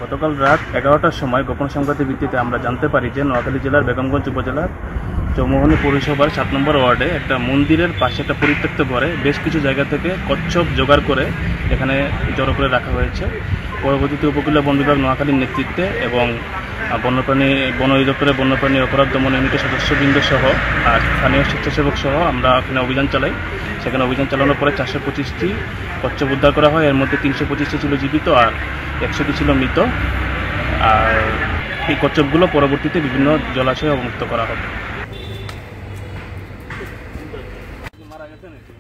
গতকাল রাত 11টার সময় গোপন সংবাদের ভিত্তিতে আমরা জানতে পারি যে নোয়াখালী জেলার বেগমগঞ্জ উপজেলার চৌমোহনী পৌরসভার 7 নম্বর ওয়ার্ডে একটা মন্দিরের পাশে একটা পরিত্যক্ত ঘরে বেশ কিছু জায়গা থেকে কচ্ছপ জোগাড় করে এখানে জড়ো করে রাখা হয়েছে। পরবর্তীতে উপকূলীয় বন বিভাগ নোয়াখালীর নেতৃত্বে এবং বন অধিদপ্তরের বন্যপ্রাণী অপরাধ দমন ইউনিটের সদস্যবৃন্দ সহ আর স্থানীয় স্বেচ্ছাসেবক সহ আমরা এখানে অভিযান চালাই। সেখানে অভিযান চালানোর পরে 425টি কচ্ছপ উদ্ধার করা হয়। এর মধ্যে 325টি ছিল জীবিত আর 100টি ছিল মৃত। আর এই কচ্ছপগুলো পরবর্তীতে বিভিন্ন জলাশয়ে অবমুক্ত করা হবে। মারা গেছে নাকি?